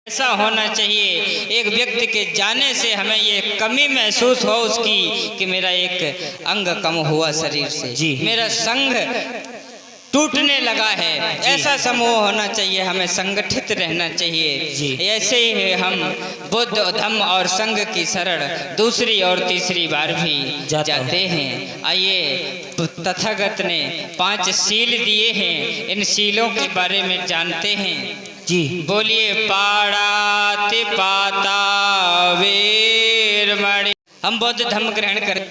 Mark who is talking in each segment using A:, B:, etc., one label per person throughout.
A: ऐसा होना चाहिए एक व्यक्ति के जाने से हमें ये कमी महसूस हो उसकी कि मेरा एक अंग कम हुआ शरीर से जी, मेरा संघ टूटने लगा है। ऐसा समूह होना चाहिए, हमें संगठित रहना चाहिए जी। ऐसे ही हम बुद्ध धम्म और संघ की शरण दूसरी और तीसरी बार भी जाते हैं। आइए, तथागत ने 5 शील दिए हैं, इन शीलों के बारे में जानते हैं जी। बोलिए पाड़ाति पाता वीरमणि। हम बौद्ध धर्म ग्रहण करें।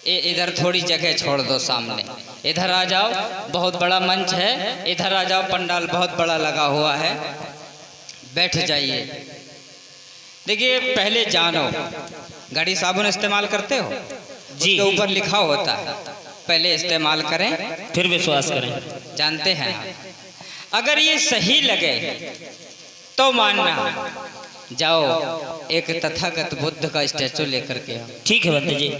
A: इधर थोड़ी जगह छोड़ दो, सामने इधर आ जाओ, बहुत बड़ा मंच है, इधर आ जाओ, पंडाल बहुत बड़ा लगा हुआ है, बैठ जाइए। देखिए, पहले जानो घड़ी साबुन इस्तेमाल करते हो जी, उसके ऊपर लिखा होता है, पहले इस्तेमाल करें
B: फिर विश्वास करें।
A: जानते हैं, अगर ये सही लगे तो मानना। जाओ एक तथागत बुद्ध का स्टैचू लेकर के।
B: ठीक है बंदे जी।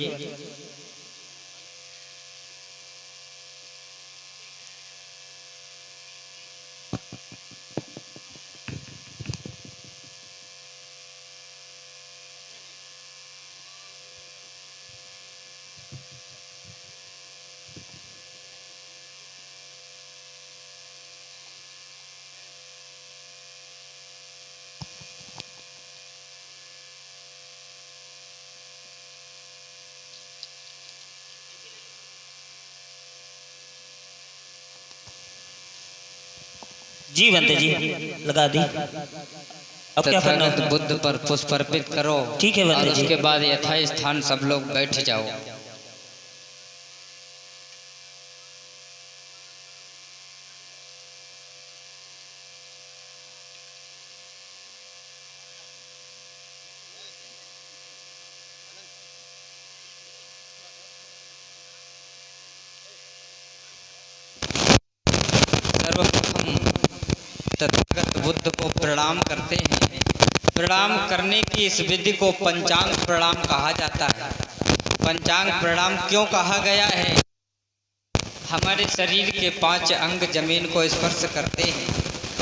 B: जी बंदे जी, लगा दी। अब क्या करना है?
A: बुद्ध पर पुष्प अर्पित करो।
B: ठीक है बंदे जी।
A: उसके बाद यथा स्थान सब लोग बैठ जाओ। तथागत बुद्ध को प्रणाम करते हैं। प्रणाम करने की इस विधि को पंचांग प्रणाम कहा जाता है। पंचांग प्रणाम क्यों कहा गया है? हमारे शरीर के 5 अंग जमीन को स्पर्श करते हैं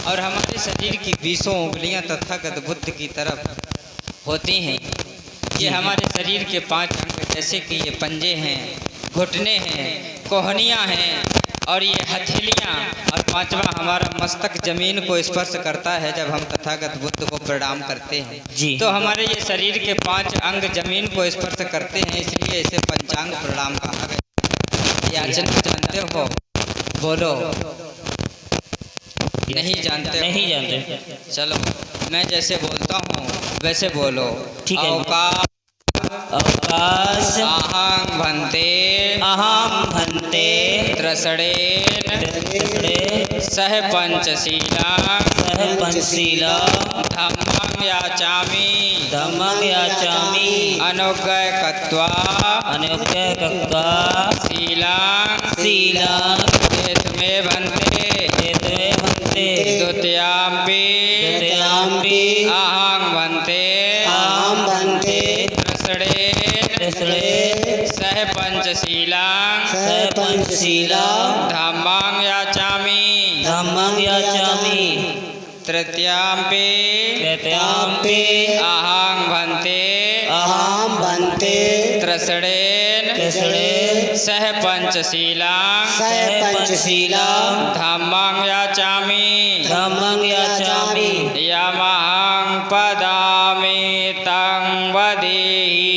A: और हमारे शरीर की 20 उंगलियां तथागत बुद्ध की तरफ होती हैं। ये हमारे शरीर के 5 अंग, जैसे कि ये पंजे हैं, घुटने हैं, कोहनियाँ हैं और ये हथेलियाँ, और 5वां हमारा मस्तक जमीन को स्पर्श करता है जब हम तथागत बुद्ध को प्रणाम करते हैं जी। तो हमारे ये शरीर के 5 अंग जमीन को स्पर्श करते हैं, इसलिए इसे पंचांग प्रणाम कहा गया। याचना जानते हो? बोलो। नहीं जानते?
B: नहीं जानते।
A: चलो मैं जैसे बोलता हूँ वैसे बोलो।
B: ठीक है।
A: अवकाश अहं भन्ते,
B: अहं भन्ते
A: त्रसड़ेन सह पंचशीला,
B: सह पंचशीला
A: धम्मं याचामि,
B: धम्मं याचामि
A: अनुज्ञय कत्वा,
B: अनुज्ञय कत्वा
A: शीलां,
B: शीलां
A: एतमे भन्ते,
B: एतमे भन्ते
A: द्वितीयाम्पि,
B: द्वितीयाम्पि
A: अहं भन्ते,
B: अहं भन्ते
A: सह पंचशीलां,
B: सह पंचशीलां
A: धम्मं याचामि,
B: धम्मं याचामि
A: तृतीयाम्पि,
B: तृतीयाम्पि
A: अहं भन्ते,
B: अहं भन्ते
A: त्रसड़ेन सह पंचशीलां,
B: सह पंचशीलां
A: धम्मं याचामि,
B: धम्मं याचामि
A: यमहं पदामि तं वदेहि।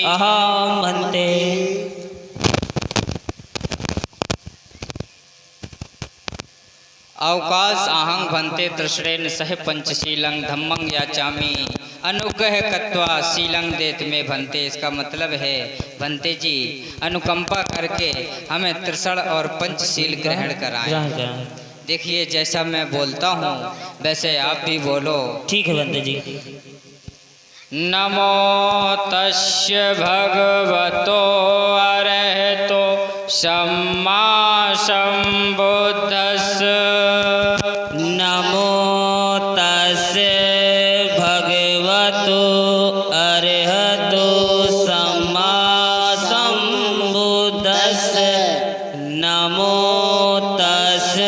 B: अहं भन्ते।
A: अवकाश अहं भन्ते तृष्णेन सह पंचशीलं धम्मं याचामि अनुग्रह कत्वा शीलं देत में भन्ते। इसका मतलब है भन्ते जी अनुकंपा करके हमें त्रिशण और पंचशील ग्रहण कराएं। देखिए जैसा मैं बोलता हूँ वैसे आप भी बोलो।
B: ठीक है बंदे जी।
A: नमो तस्य भगवतो अरहतो सम्मा सम्बुद्धस्स।
B: नमो तस्य भगवतो अरहतो सम्मा सम्बुद्धस्स। नमो तस्य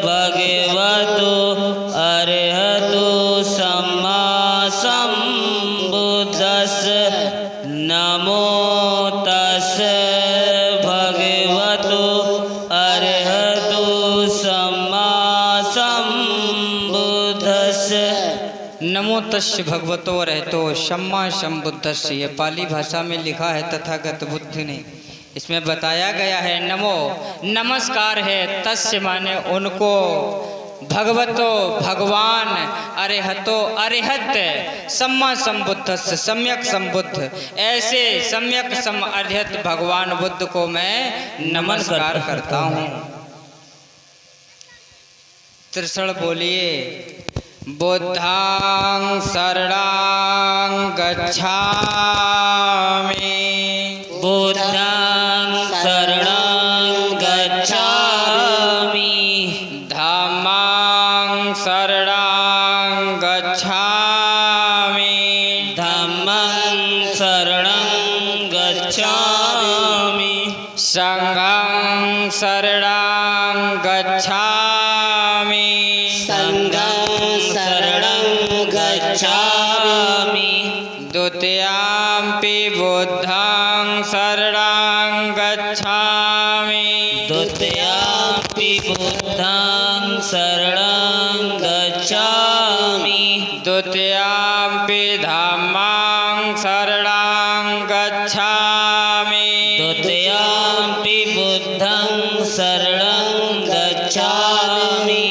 B: भगवतो अरहतो सम्मा सम्बुद्धस्स नमो तस्स भगवतो अरहतो सम्मा सम्बुद्धस्स।
A: नमो तस्य भगवतो अरहतो सम्मा सम्बुद्धस्य, ये पाली भाषा में लिखा है तथागत बुद्ध ने। इसमें बताया गया है नमो नमस्कार है, तस्य माने उनको, भगवतो भगवान, अरहतो अरहत, सम्मा सम्बुद्धस्य सम्यक सम्बुद्ध, ऐसे सम्यक सम अरहत भगवान बुद्ध को मैं नमस्कार करता हूँ। त्रिशल बोलिए, बुद्धां शरणं गच्छामि,
B: बुद्धां शरणं गच्छामि,
A: धम्मं शरणं गच्छामि,
B: धम्मं शरणं गच्छामि,
A: संघं शरणं गच्छामि,
B: संघं शरणं गच्छामि,
A: द्वितीयंपि बुद्धं शरणं गच्छामि,
B: द्वितीयंपि बुद्धं शरणं गच्छामि,
A: द्वितीयंपि धम्मं शरणं गच्छामि,
B: द्वितीयंपि बुद्धं शरणं गच्छामि,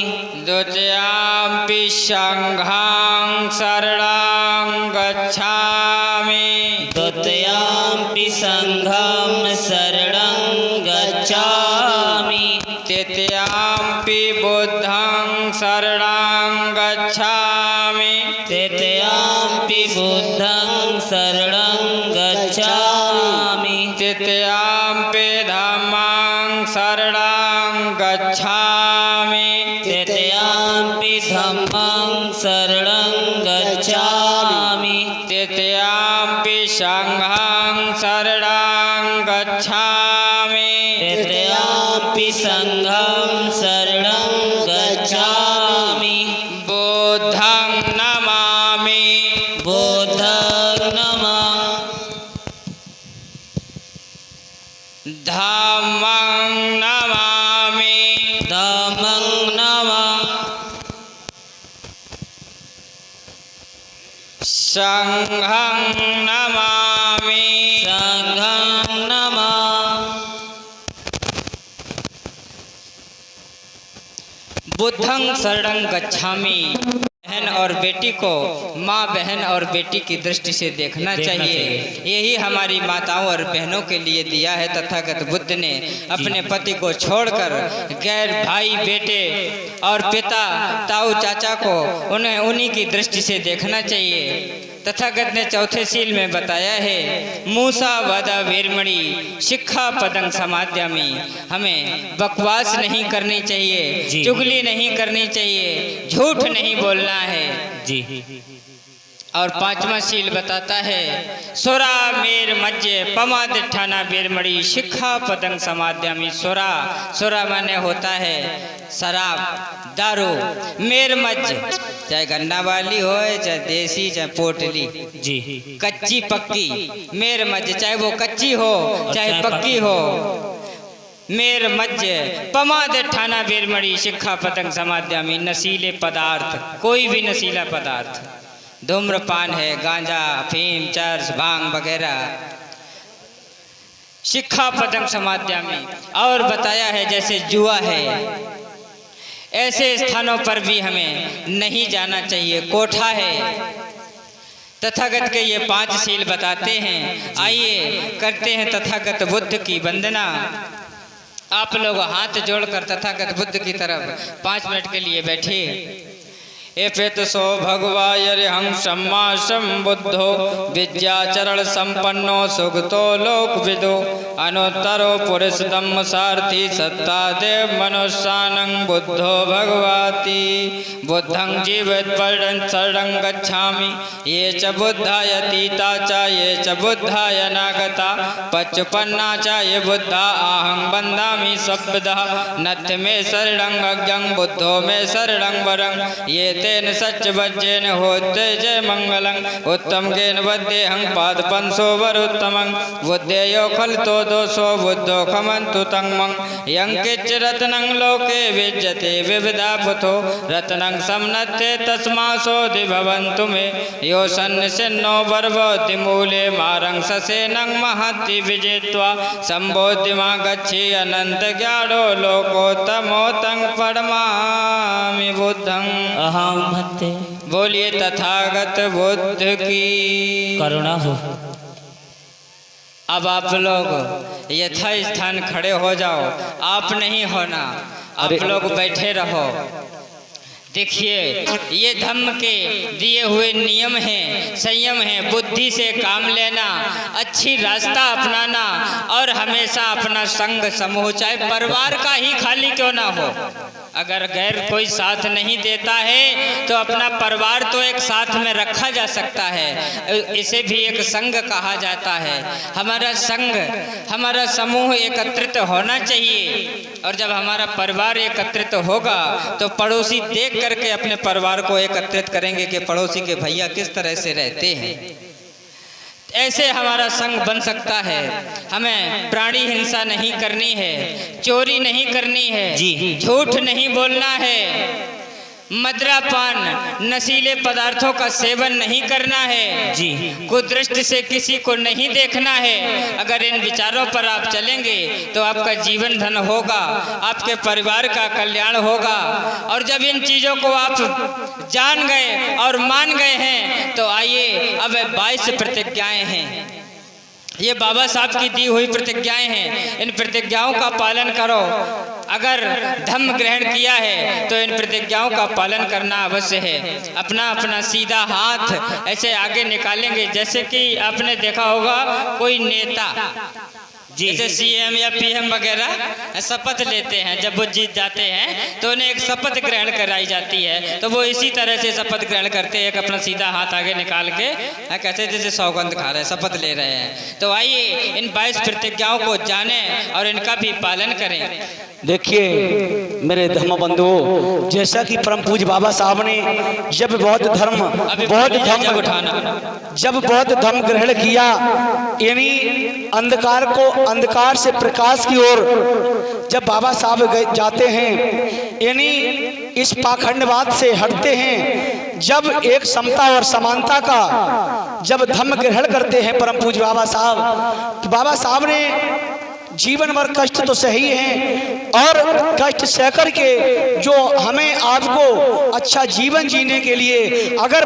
A: द्वितीयंपि संघं शरणं गच्छामि,
B: द्वितीयंपि संघं शरणं गच्छामि,
A: तृतीयंपि बुद्धं शरणं गच्छामि,
B: तृतीयंपि बुद्धं शरणं गच्छामि,
A: तृतीयंपि धम्मं शरणं गच्छामि,
B: तृतीयंपि धम्मं शरणं गच्छामि,
A: तृतीयंपि संघं शरणं गच्छामि,
B: तृतीयंपि संघं शरणं गच्छामि,
A: बुद्धं नमामि,
B: बुद्धं नमामि,
A: धम्मं नमामि,
B: धम्मं नमामि,
A: संघं नमामि,
B: संघं नमामि,
A: बुद्धं शरणं गच्छामि। बहन और बेटी को माँ बहन और बेटी की दृष्टि से देखना चाहिए। यही हमारी माताओं और बहनों के लिए दिया है तथागत बुद्ध ने। अपने पति को छोड़कर गैर भाई बेटे और पिता ताऊ चाचा को उन्हीं की दृष्टि से देखना चाहिए। तथागत ने चौथे सील में बताया है, मूसा वदा वीरमणि शिक्षा पदं समाद्यामि। हमें बकवास नहीं करनी चाहिए, चुगली नहीं करनी चाहिए, झूठ नहीं बोलना है
B: जी।
A: और पांचवा सील बताता है, सोरा मेर मज्जे पमाद ठाना बीरमणि शिक्षा पदं समाद्यामि। सोरा माने होता है शराब दारू। मेर मज्ज चाहे गन्ना वाली हो चाहे देसी चाहे पोटली
B: जी,
A: कच्ची पक्की मेर मज्ज, चाहे वो कच्ची हो चाहे पक्की हो। मेर मज्ज पमाद ठाना बीरमणि शिक्षा पतंग समाद्यामी। नशीले पदार्थ, कोई भी नशीला पदार्थ, धूम्रपान है, गांजा अफीम चर्च भांग वगैरह, शिक्षा पतंग समाद्यामी। और बताया है जैसे जुआ है, ऐसे स्थानों पर भी हमें नहीं जाना चाहिए। कोठा है, तथागत के ये 5 सील बताते हैं। आइए करते हैं तथागत बुद्ध की वंदना। आप लोग हाथ जोड़कर तथागत बुद्ध की तरफ 5 मिनट के लिए बैठिए। एपेतसो भगवायर्हं सम्मा सम्बुद्धो विद्याचरण संपन्नो सुगतो लोकविदो अनुत्तरो पुरुष धम्म सारथी सत्ता देव मनुष्यानं बुद्धो भगवाति। बुद्धं जीवेत परं शरणं गच्छामि। ये च बुद्धाय तीता च ये च बुद्धाय नागता पच्चुपन्ना च ये बुद्धा आहं वन्दामि सब्बदः। नत्थ मे शरणं अज्ञं बुद्धो मे शरणं वरं। ये तेन सच वज्जेन होते जय मंगलं उत्तम गेन वद्देहं पाद पंसो वरुत्तमं बुद्धेयो खल तो दोषो बुद्धो खमंतु तंगमं यं किच रत्नं लोके विद्यते विविधा पुथो रत्नं समनत्ते तस्मासो दिभवन्तु मे यो सन्निसिन्नो वर्वोति मूले मारं ससेनं महति विजित्वा संबोधिमा गच्छि अनंत ज्ञानो लोकोत्तमो तं परमा बुद्धं।
B: अहम भक्ते
A: बोलिए तथागत बुद्ध की
B: करुणा हो।
A: अब आप लोग यथा स्थान खड़े हो जाओ, आप नहीं होना, आप लोग बैठे रहो। देखिए ये धम्म के दिए हुए नियम हैं, संयम है, बुद्धि से काम लेना, अच्छी रास्ता अपनाना और हमेशा अपना संग समूह चाहे परिवार का ही खाली क्यों ना हो, अगर गैर कोई साथ नहीं देता है तो अपना परिवार तो एक साथ में रखा जा सकता है, इसे भी एक संग कहा जाता है। हमारा संग, हमारा समूह एकत्रित होना चाहिए और जब हमारा परिवार एकत्रित होगा तो पड़ोसी देख करके अपने परिवार को एकत्रित करेंगे कि पड़ोसी के भैया किस तरह से रहते हैं। ऐसे हमारा संग बन सकता है। हमें प्राणी हिंसा नहीं करनी है, चोरी नहीं करनी है, झूठ नहीं बोलना है, मद्यपान नशीले पदार्थों का सेवन नहीं करना है, कुदृष्टि से किसी को नहीं देखना है। अगर इन विचारों पर आप चलेंगे तो आपका जीवन धन होगा, आपके परिवार का कल्याण होगा। और जब इन चीज़ों को आप जान गए और मान गए हैं तो आइए, अब 22 प्रतिज्ञाएं हैं, ये बाबा साहब की दी हुई प्रतिज्ञाएं हैं, इन प्रतिज्ञाओं का पालन करो। अगर धम्म ग्रहण किया है तो इन प्रतिज्ञाओं का पालन करना अवश्य है। अपना अपना सीधा हाथ ऐसे आगे निकालेंगे जैसे कि आपने देखा होगा कोई नेता जैसे सीएम या पीएम वगैरह शपथ लेते हैं, जब वो जीत जाते हैं तो उन्हें एक शपथ ग्रहण कराई जाती है, तो वो इसी तरह से शपथ ग्रहण करते हैं, एक अपना सीधा हाथ आगे निकाल के कैसे जैसे सौगंध खा रहे हैं, शपथ ले रहे हैं। तो आइए इन 22 प्रतिज्ञाओं को जानें और इनका भी पालन करें।
C: देखिए मेरे धर्म बंधुओं, जैसा कि परम पूज्य बाबा साहब ने जब बौद्ध धर्म ग्रहण किया, यानी अंधकार को अंधकार से प्रकाश की ओर जब बाबा साहब जाते हैं, यानी इस पाखंडवाद से हटते हैं, जब एक समता और समानता का जब धर्म ग्रहण करते हैं परम पूज्य बाबा साहब, तो बाबा साहब ने जीवन भर कष्ट तो सही हैं और कष्ट सह कर के जो हमें आपको अच्छा जीवन जीने के लिए अगर